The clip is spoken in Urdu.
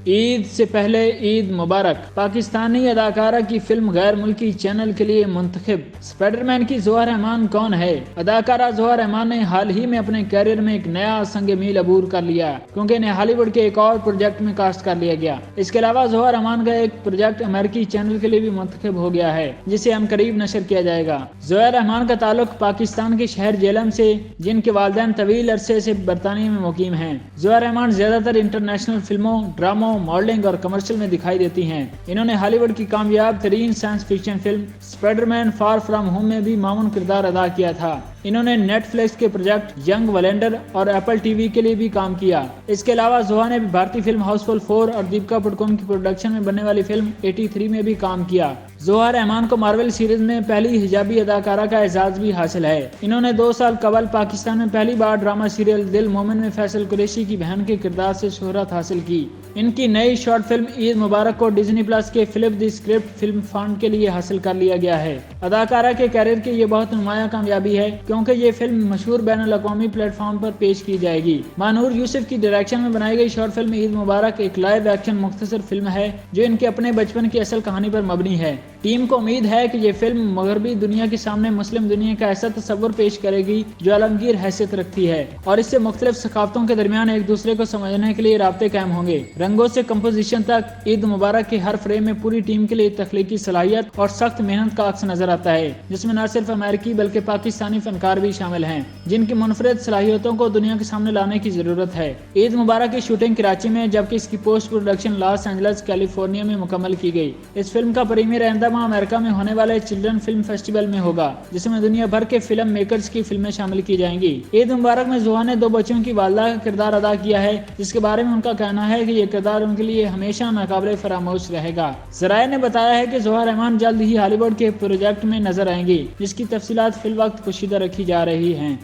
عید سے پہلے عید مبارک۔ پاکستانی اداکارہ کی فلم غیر ملکی چینل کے لیے منتخب۔ اسپائڈر مین کی زوہا رحمان کون ہے؟ اداکارہ زوہا رحمان نے حال ہی میں اپنے کیریئر میں ایک نیا سنگ میل عبور کر لیا کیونکہ انہیں ہالی ووڈ کے ایک اور پروجیکٹ میں کاسٹ کر لیا گیا۔ اس کے علاوہ زوہا رحمان کا ایک پروجیکٹ امریکی چینل کے لیے بھی منتخب ہو گیا ہے جسے ہم قریب نشر کیا جائے گا۔ زوہا رحمان کا تعلق پاکستان کے شہر جیلم سے، جن کے والدین طویل عرصے سے برطانیہ میں مقیم ہیں۔ زوہا رحمان زیادہ تر انٹرنیشنل فلموں، ڈراموں، ماڈلنگ اور کمرشل میں دکھائی دیتی ہیں۔ انہوں نے ہالی ووڈ کی کامیاب ترین science fiction film Spider Man far from home میں بھی معاون کردار ادا کیا تھا۔ انہوں نے نیٹ فلکس کے پروجیکٹ ینگ ویلنڈر اور ایپل ٹی وی کے لیے بھی کام کیا۔ اس کے علاوہ زوہا نے بھی بھارتی فلم ہاؤس فل 4 اور دیپکا پڈوکون کی پروڈکشن میں بننے والی فلم 83 میں بھی کام کیا۔ زوہا رحمان کو مارول سیریز میں پہلی حجابی اداکارہ کا اعزاز بھی حاصل ہے۔ انہوں نے 2 سال قبل پاکستان میں پہلی بار ڈرامہ سیریل دل مومن میں فیصل قریشی کی بہن کے کردار سے شہرت حاصل کی۔ ان کی نئی شارٹ فلم عید مبارک کو ڈزنی پلس کے فلپ دی اسکرپٹ فلم فنڈ کے لیے حاصل کر لیا گیا ہے۔ اداکارہ کے کیریئر کی یہ بہت نمایاں کامیابی ہے کیونکہ یہ فلم مشہور بین الاقوامی پلیٹ فارم پر پیش کی جائے گی۔ مانور یوسف کی ڈائریکشن میں بنائی گئی شارٹ فلم عید مبارک ایک لائیو ایکشن مختصر فلم ہے جو ان کے اپنے بچپن کی اصل کہانی پر مبنی ہے۔ ٹیم کو امید ہے کہ یہ فلم مغربی دنیا کے سامنے مسلم دنیا کا ایسا تصور پیش کرے گی جو عالمگیر حیثیت رکھتی ہے اور اس سے مختلف ثقافتوں کے درمیان ایک دوسرے کو سمجھنے کے لیے رابطے قائم ہوں گے۔ رنگوں سے کمپوزیشن تک، عید مبارک کے ہر فریم میں پوری ٹیم کے لیے تخلیقی صلاحیت اور سخت محنت کا عکس نظر آتا ہے، جس میں نہ صرف امریکی بلکہ پاکستانی فنکار بھی شامل ہیں جن کی منفرد صلاحیتوں کو دنیا کے سامنے لانے کی ضرورت ہے۔ عید مبارک کی شوٹنگ کراچی میں جبکہ اس کی post production Los Angeles California میں مکمل کی گئی۔ اس فلم کا پریمیئر آئندہ ماہ امریکہ میں ہونے والے چلڈرن فلم فیسٹیول میں ہوگا جس میں دنیا بھر کے فلم میکرز کی فلمیں شامل کی جائیں گی۔ عید مبارک میں زوہا نے 2 بچوں کی والدہ کا کردار ادا کیا ہے جس کے بارے میں ان کا کہنا ہے کہ یہ کردار ان کے لیے ہمیشہ ناقابل فراموش رہے گا۔ ذرائع نے بتایا ہے کہ زوہا رحمان جلد ہی ہالی ووڈ کے پروجیکٹ میں نظر آئیں گی جس کی تفصیلات فی الوقت پوشیدہ رکھی جا رہی ہیں۔